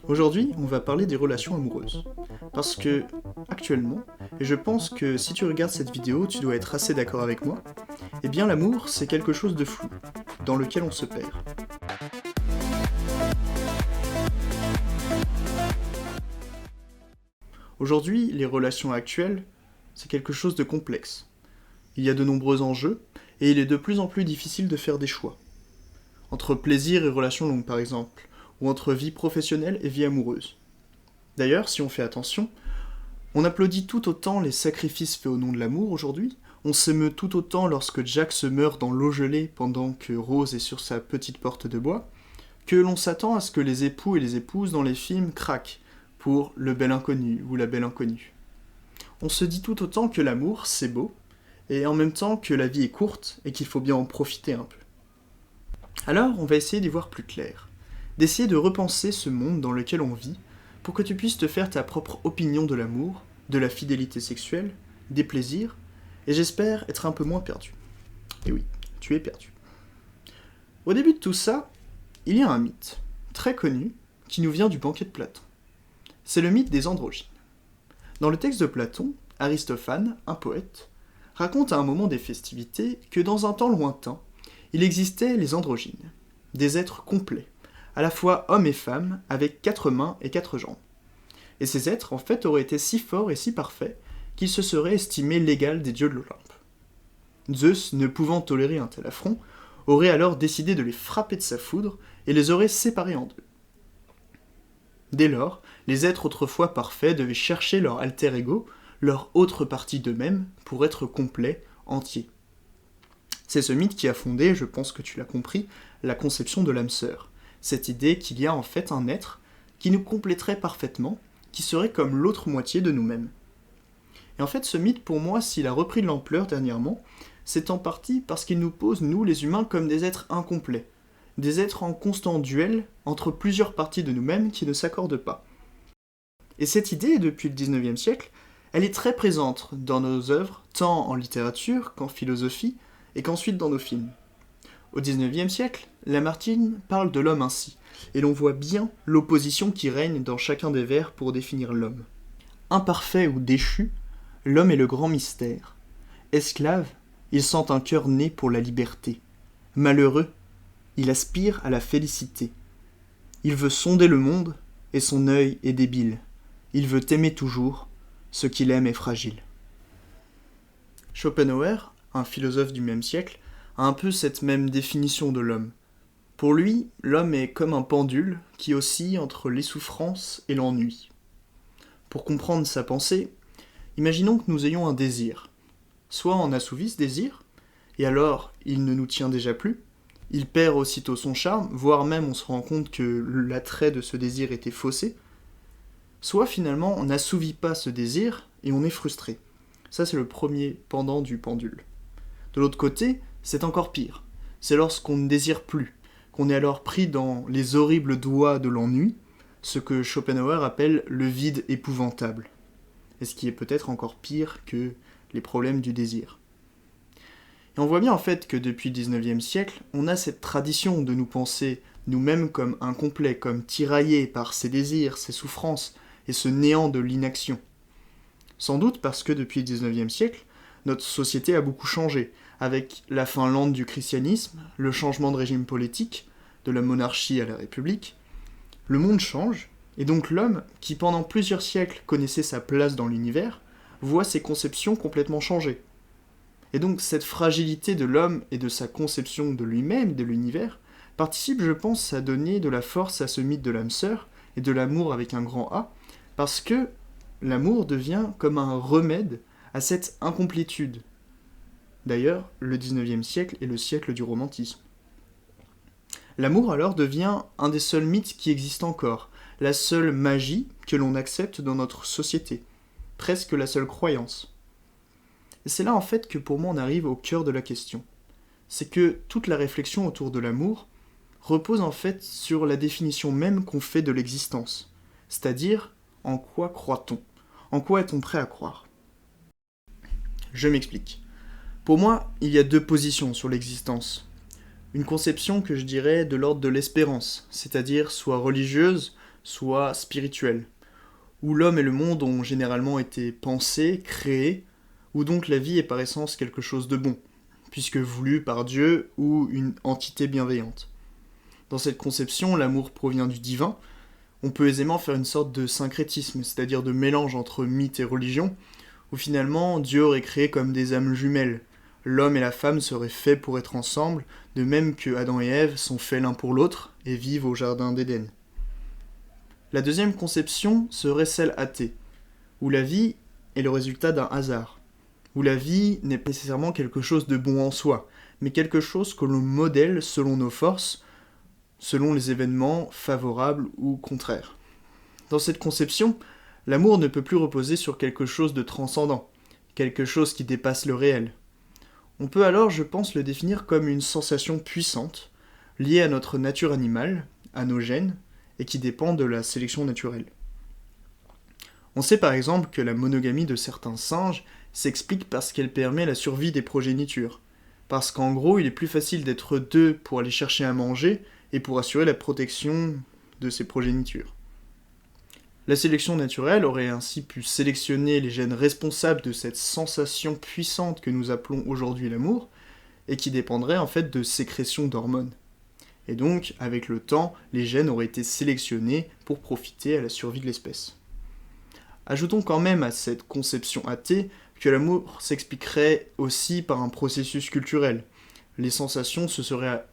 Aujourd'hui, on va parler des relations amoureuses. Parce que, actuellement, et je pense que si tu regardes cette vidéo, tu dois être assez d'accord avec moi, eh bien l'amour, c'est quelque chose de flou, dans lequel on se perd. Aujourd'hui, les relations actuelles, c'est quelque chose de complexe. Il y a de nombreux enjeux, et il est de plus en plus difficile de faire des choix. Entre plaisir et relations longues par exemple, ou entre vie professionnelle et vie amoureuse. D'ailleurs, si on fait attention, on applaudit tout autant les sacrifices faits au nom de l'amour aujourd'hui, on s'émeut tout autant lorsque Jack se meurt dans l'eau gelée pendant que Rose est sur sa petite porte de bois, que l'on s'attend à ce que les époux et les épouses dans les films craquent pour le bel inconnu ou la belle inconnue. On se dit tout autant que l'amour, c'est beau, et en même temps que la vie est courte et qu'il faut bien en profiter un peu. Alors, on va essayer d'y voir plus clair, d'essayer de repenser ce monde dans lequel on vit, pour que tu puisses te faire ta propre opinion de l'amour, de la fidélité sexuelle, des plaisirs, et j'espère être un peu moins perdu. Et oui, tu es perdu. Au début de tout ça, il y a un mythe, très connu, qui nous vient du banquet de Platon. C'est le mythe des androgynes. Dans le texte de Platon, Aristophane, un poète, raconte à un moment des festivités que dans un temps lointain, il existait les androgynes, des êtres complets, à la fois hommes et femmes, avec 4 mains et 4 jambes. Et ces êtres, en fait, auraient été si forts et si parfaits qu'ils se seraient estimés l'égal des dieux de l'Olympe. Zeus, ne pouvant tolérer un tel affront, aurait alors décidé de les frapper de sa foudre et les aurait séparés en deux. Dès lors, les êtres autrefois parfaits devaient chercher leur alter ego, leur autre partie d'eux-mêmes, pour être complets, entiers. C'est ce mythe qui a fondé, je pense que tu l'as compris, la conception de l'âme sœur. Cette idée qu'il y a en fait un être qui nous compléterait parfaitement, qui serait comme l'autre moitié de nous-mêmes. Et en fait, ce mythe, pour moi, s'il a repris de l'ampleur dernièrement, c'est en partie parce qu'il nous pose, nous les humains, comme des êtres incomplets, des êtres en constant duel entre plusieurs parties de nous-mêmes qui ne s'accordent pas. Et cette idée, depuis le 19e siècle, elle est très présente dans nos œuvres, tant en littérature qu'en philosophie, et qu'ensuite dans nos films. Au XIXe siècle, Lamartine parle de l'homme ainsi, et l'on voit bien l'opposition qui règne dans chacun des vers pour définir l'homme. Imparfait ou déchu, l'homme est le grand mystère. Esclave, il sent un cœur né pour la liberté. Malheureux, il aspire à la félicité. Il veut sonder le monde, et son œil est débile. Il veut aimer toujours, ce qu'il aime est fragile. Schopenhauer, un philosophe du même siècle, a un peu cette même définition de l'homme. Pour lui, l'homme est comme un pendule qui oscille entre les souffrances et l'ennui. Pour comprendre sa pensée, imaginons que nous ayons un désir. Soit on assouvit ce désir, et alors il ne nous tient déjà plus, il perd aussitôt son charme, voire même on se rend compte que l'attrait de ce désir était faussé, soit finalement on n'assouvit pas ce désir et on est frustré. Ça c'est le premier pendant du pendule. De l'autre côté, c'est encore pire. C'est lorsqu'on ne désire plus, qu'on est alors pris dans les horribles doigts de l'ennui, ce que Schopenhauer appelle le vide épouvantable. Et ce qui est peut-être encore pire que les problèmes du désir. Et on voit bien en fait que depuis le 19e siècle, on a cette tradition de nous penser nous-mêmes comme incomplets, comme tiraillés par ces désirs, ces souffrances et ce néant de l'inaction. Sans doute parce que depuis le 19e siècle, notre société a beaucoup changé, avec la fin lente du christianisme, le changement de régime politique, de la monarchie à la république. Le monde change, et donc l'homme, qui pendant plusieurs siècles connaissait sa place dans l'univers, voit ses conceptions complètement changer. Et donc cette fragilité de l'homme et de sa conception de lui-même, de l'univers, participe, je pense, à donner de la force à ce mythe de l'âme sœur, et de l'amour avec un grand A, parce que l'amour devient comme un remède à cette incomplétude. D'ailleurs, le 19e siècle est le siècle du romantisme. L'amour alors devient un des seuls mythes qui existent encore, la seule magie que l'on accepte dans notre société, presque la seule croyance. Et c'est là en fait que pour moi on arrive au cœur de la question. C'est que toute la réflexion autour de l'amour repose en fait sur la définition même qu'on fait de l'existence, c'est-à-dire en quoi croit-on, en quoi est-on prêt à croire. Je m'explique. Pour moi, il y a deux positions sur l'existence. Une conception que je dirais de l'ordre de l'espérance, c'est-à-dire soit religieuse, soit spirituelle, où l'homme et le monde ont généralement été pensés, créés, où donc la vie est par essence quelque chose de bon, puisque voulu par Dieu ou une entité bienveillante. Dans cette conception, l'amour provient du divin. On peut aisément faire une sorte de syncrétisme, c'est-à-dire de mélange entre mythe et religion, où finalement Dieu aurait créé comme des âmes jumelles. L'homme et la femme seraient faits pour être ensemble, de même que Adam et Ève sont faits l'un pour l'autre et vivent au jardin d'Éden. La deuxième conception serait celle athée, où la vie est le résultat d'un hasard, où la vie n'est pas nécessairement quelque chose de bon en soi, mais quelque chose que l'on modèle selon nos forces, selon les événements favorables ou contraires. Dans cette conception, l'amour ne peut plus reposer sur quelque chose de transcendant, quelque chose qui dépasse le réel. On peut alors, je pense, le définir comme une sensation puissante, liée à notre nature animale, à nos gènes, et qui dépend de la sélection naturelle. On sait par exemple que la monogamie de certains singes s'explique parce qu'elle permet la survie des progénitures. Parce qu'en gros, il est plus facile d'être deux pour aller chercher à manger et pour assurer la protection de ces progénitures. La sélection naturelle aurait ainsi pu sélectionner les gènes responsables de cette sensation puissante que nous appelons aujourd'hui l'amour, et qui dépendrait en fait de sécrétion d'hormones. Et donc, avec le temps, les gènes auraient été sélectionnés pour profiter à la survie de l'espèce. Ajoutons quand même à cette conception athée que l'amour s'expliquerait aussi par un processus culturel. Les sensations se seraient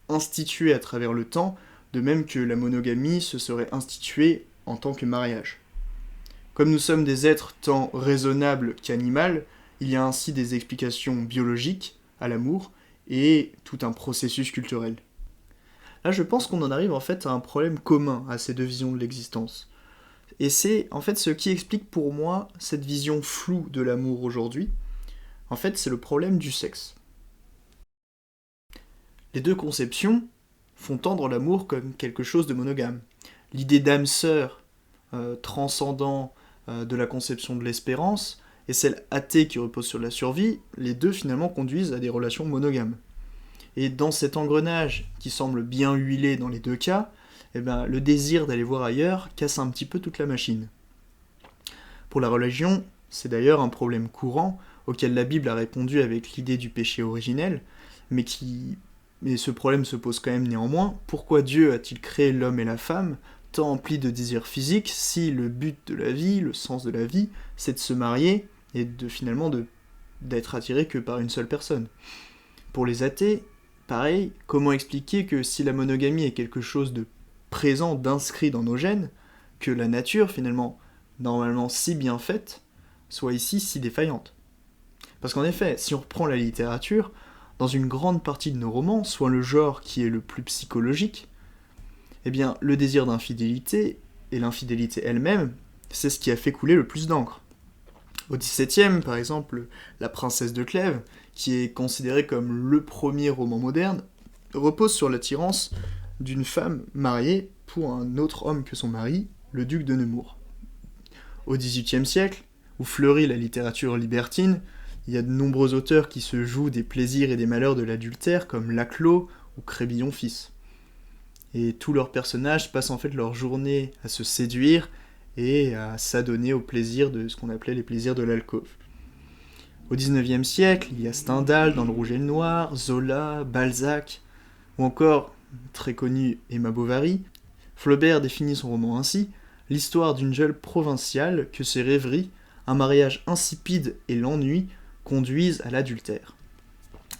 instituées à travers le temps, de même que la monogamie se serait instituée en tant que mariage. Comme nous sommes des êtres tant raisonnables qu'animaux, il y a ainsi des explications biologiques à l'amour et tout un processus culturel. Là, je pense qu'on en arrive en fait à un problème commun à ces deux visions de l'existence. Et c'est en fait ce qui explique pour moi cette vision floue de l'amour aujourd'hui. En fait, c'est le problème du sexe. Les deux conceptions font tendre l'amour comme quelque chose de monogame. L'idée d'âme sœur transcendant de la conception de l'espérance et celle athée qui repose sur la survie, les deux finalement conduisent à des relations monogames. Et dans cet engrenage qui semble bien huilé dans les deux cas, le désir d'aller voir ailleurs casse un petit peu toute la machine. Pour la religion, c'est d'ailleurs un problème courant auquel la Bible a répondu avec l'idée du péché originel, mais ce problème se pose quand même néanmoins. Pourquoi Dieu a-t-il créé l'homme et la femme, tant emplis de désirs physiques, si le but de la vie, le sens de la vie, c'est de se marier et finalement d'être attiré que par une seule personne? Pour les athées, pareil, comment expliquer que si la monogamie est quelque chose de présent, d'inscrit dans nos gènes, que la nature, finalement, normalement si bien faite, soit ici si défaillante? Parce qu'en effet, si on reprend la littérature, dans une grande partie de nos romans, soit le genre qui est le plus psychologique, le désir d'infidélité, et l'infidélité elle-même, c'est ce qui a fait couler le plus d'encre. Au XVIIe, par exemple, La Princesse de Clèves, qui est considéré comme le premier roman moderne, repose sur l'attirance d'une femme mariée pour un autre homme que son mari, le duc de Nemours. Au XVIIIe siècle, où fleurit la littérature libertine, il y a de nombreux auteurs qui se jouent des plaisirs et des malheurs de l'adultère, comme Laclos ou Crébillon fils. Et tous leurs personnages passent en fait leur journée à se séduire et à s'adonner aux plaisirs de ce qu'on appelait les plaisirs de l'alcôve. Au XIXe siècle, il y a Stendhal dans Le Rouge et le Noir, Zola, Balzac, ou encore, très connu, Emma Bovary. Flaubert définit son roman ainsi, l'histoire d'une jeune provinciale que ses rêveries, un mariage insipide et l'ennui conduisent à l'adultère.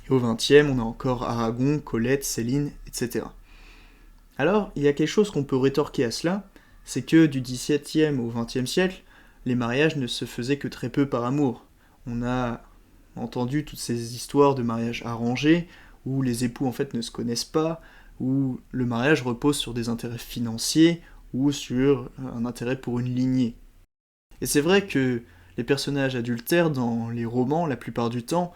Et au XXe, on a encore Aragon, Colette, Céline, etc. Alors, il y a quelque chose qu'on peut rétorquer à cela, c'est que du XVIIe au XXe siècle, les mariages ne se faisaient que très peu par amour. On a entendu toutes ces histoires de mariages arrangés, où les époux en fait ne se connaissent pas, où le mariage repose sur des intérêts financiers, ou sur un intérêt pour une lignée. Et c'est vrai que les personnages adultères dans les romans, la plupart du temps,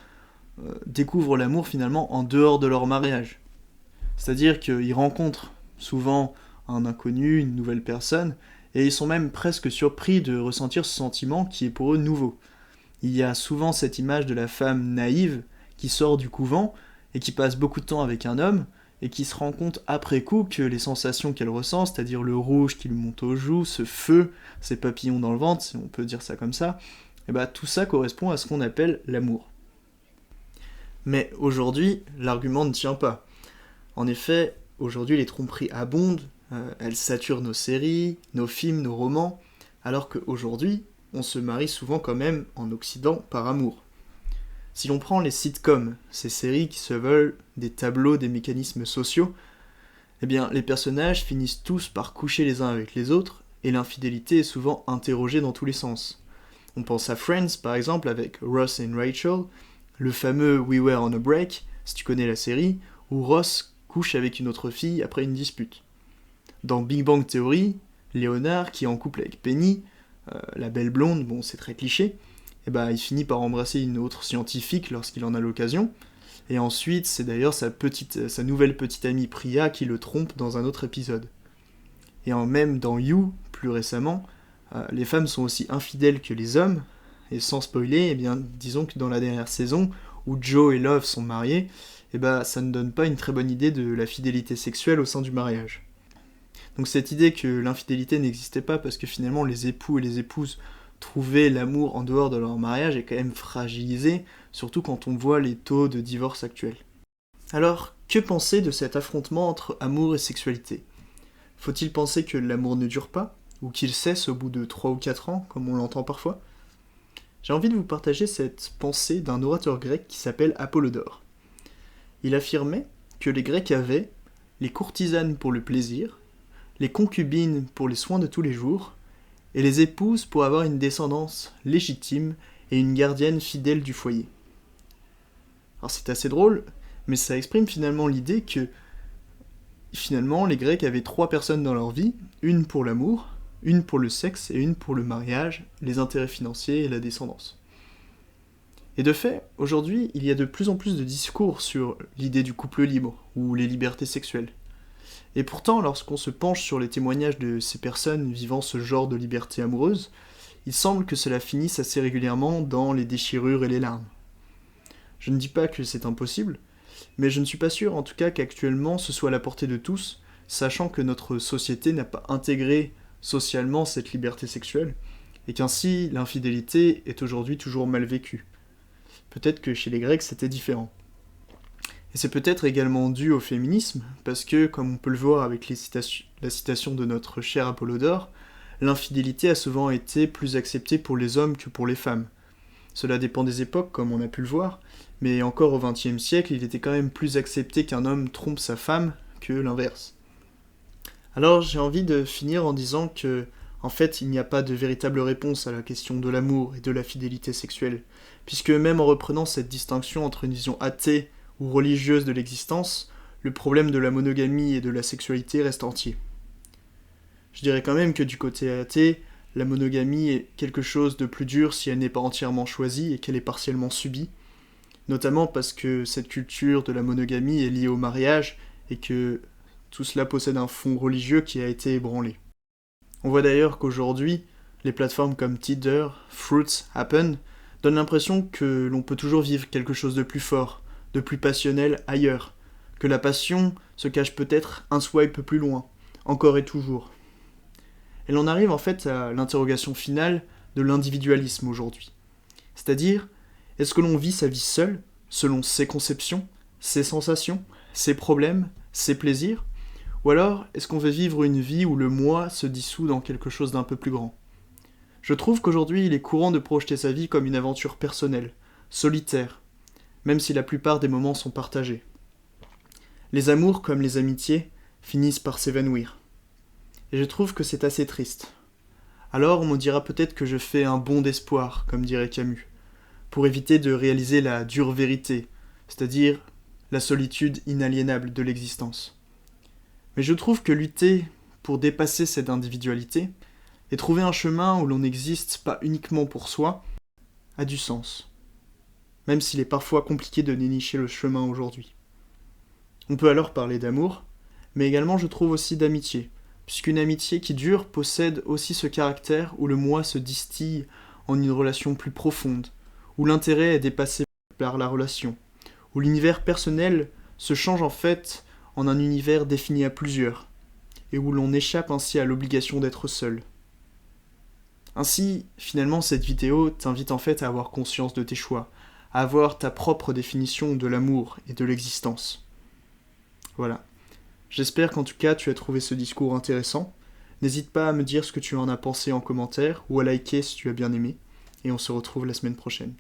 découvrent l'amour finalement en dehors de leur mariage. C'est-à-dire qu'ils rencontrent souvent un inconnu, une nouvelle personne, et ils sont même presque surpris de ressentir ce sentiment qui est pour eux nouveau. Il y a souvent cette image de la femme naïve qui sort du couvent et qui passe beaucoup de temps avec un homme, et qui se rend compte après coup que les sensations qu'elle ressent, c'est-à-dire le rouge qui lui monte aux joues, ce feu, ces papillons dans le ventre, si on peut dire ça comme ça, et bah tout ça correspond à ce qu'on appelle l'amour. Mais aujourd'hui, l'argument ne tient pas. En effet, aujourd'hui les tromperies abondent, elles saturent nos séries, nos films, nos romans, alors qu'aujourd'hui, on se marie souvent quand même en Occident par amour. Si l'on prend les sitcoms, ces séries qui se veulent des tableaux des mécanismes sociaux, eh bien les personnages finissent tous par coucher les uns avec les autres, et l'infidélité est souvent interrogée dans tous les sens. On pense à Friends par exemple avec Ross et Rachel, le fameux We Were on a Break, si tu connais la série, où Ross couche avec une autre fille après une dispute. Dans Big Bang Theory, Leonard, qui est en couple avec Penny, la belle blonde, bon c'est très cliché, et bah, il finit par embrasser une autre scientifique lorsqu'il en a l'occasion, et ensuite c'est d'ailleurs sa nouvelle petite amie Priya qui le trompe dans un autre épisode. Et même dans You, plus récemment, les femmes sont aussi infidèles que les hommes, et sans spoiler, eh bien, disons que dans la dernière saison, où Joe et Love sont mariés, eh ben, ça ne donne pas une très bonne idée de la fidélité sexuelle au sein du mariage. Donc cette idée que l'infidélité n'existait pas parce que finalement les époux et les épouses trouvaient l'amour en dehors de leur mariage est quand même fragilisée, surtout quand on voit les taux de divorce actuels. Alors, que penser de cet affrontement entre amour et sexualité ? Faut-il penser que l'amour ne dure pas, ou qu'il cesse au bout de 3 ou 4 ans, comme on l'entend parfois ? J'ai envie de vous partager cette pensée d'un orateur grec qui s'appelle Apollodore. Il affirmait que les Grecs avaient les courtisanes pour le plaisir, les concubines pour les soins de tous les jours, et les épouses pour avoir une descendance légitime et une gardienne fidèle du foyer. Alors c'est assez drôle, mais ça exprime finalement l'idée que finalement les Grecs avaient 3 personnes dans leur vie, une pour l'amour, une pour le sexe et une pour le mariage, les intérêts financiers et la descendance. Et de fait, aujourd'hui, il y a de plus en plus de discours sur l'idée du couple libre, ou les libertés sexuelles. Et pourtant, lorsqu'on se penche sur les témoignages de ces personnes vivant ce genre de liberté amoureuse, il semble que cela finisse assez régulièrement dans les déchirures et les larmes. Je ne dis pas que c'est impossible, mais je ne suis pas sûr en tout cas qu'actuellement ce soit à la portée de tous, sachant que notre société n'a pas intégré socialement cette liberté sexuelle, et qu'ainsi l'infidélité est aujourd'hui toujours mal vécue. Peut-être que chez les Grecs c'était différent. Et c'est peut-être également dû au féminisme, parce que, comme on peut le voir avec la citation de notre cher Apollodore, l'infidélité a souvent été plus acceptée pour les hommes que pour les femmes. Cela dépend des époques, comme on a pu le voir, mais encore au XXe siècle, il était quand même plus accepté qu'un homme trompe sa femme que l'inverse. Alors j'ai envie de finir en disant que, en fait, il n'y a pas de véritable réponse à la question de l'amour et de la fidélité sexuelle, puisque même en reprenant cette distinction entre une vision athée ou religieuse de l'existence, le problème de la monogamie et de la sexualité reste entier. Je dirais quand même que du côté athée, la monogamie est quelque chose de plus dur si elle n'est pas entièrement choisie et qu'elle est partiellement subie, notamment parce que cette culture de la monogamie est liée au mariage et que tout cela possède un fond religieux qui a été ébranlé. On voit d'ailleurs qu'aujourd'hui, les plateformes comme Tinder, Fruits, Happen donnent l'impression que l'on peut toujours vivre quelque chose de plus fort, de plus passionnel ailleurs, que la passion se cache peut-être un swipe plus loin, encore et toujours. Et l'on arrive en fait à l'interrogation finale de l'individualisme aujourd'hui. C'est-à-dire, est-ce que l'on vit sa vie seul, selon ses conceptions, ses sensations, ses problèmes, ses plaisirs, ou alors est-ce qu'on veut vivre une vie où le moi se dissout dans quelque chose d'un peu plus grand ? Je trouve qu'aujourd'hui il est courant de projeter sa vie comme une aventure personnelle, solitaire, même si la plupart des moments sont partagés. Les amours, comme les amitiés, finissent par s'évanouir. Et je trouve que c'est assez triste. Alors on me dira peut-être que je fais un bond d'espoir, comme dirait Camus, pour éviter de réaliser la dure vérité, c'est-à-dire la solitude inaliénable de l'existence. Mais je trouve que lutter pour dépasser cette individualité et trouver un chemin où l'on n'existe pas uniquement pour soi a du sens, même s'il est parfois compliqué de dénicher le chemin aujourd'hui. On peut alors parler d'amour, mais également je trouve aussi d'amitié, puisqu'une amitié qui dure possède aussi ce caractère où le moi se distille en une relation plus profonde, où l'intérêt est dépassé par la relation, où l'univers personnel se change en fait en un univers défini à plusieurs, et où l'on échappe ainsi à l'obligation d'être seul. Ainsi, finalement, cette vidéo t'invite en fait à avoir conscience de tes choix, à avoir ta propre définition de l'amour et de l'existence. Voilà. J'espère qu'en tout cas tu as trouvé ce discours intéressant. N'hésite pas à me dire ce que tu en as pensé en commentaire ou à liker si tu as bien aimé. Et on se retrouve la semaine prochaine.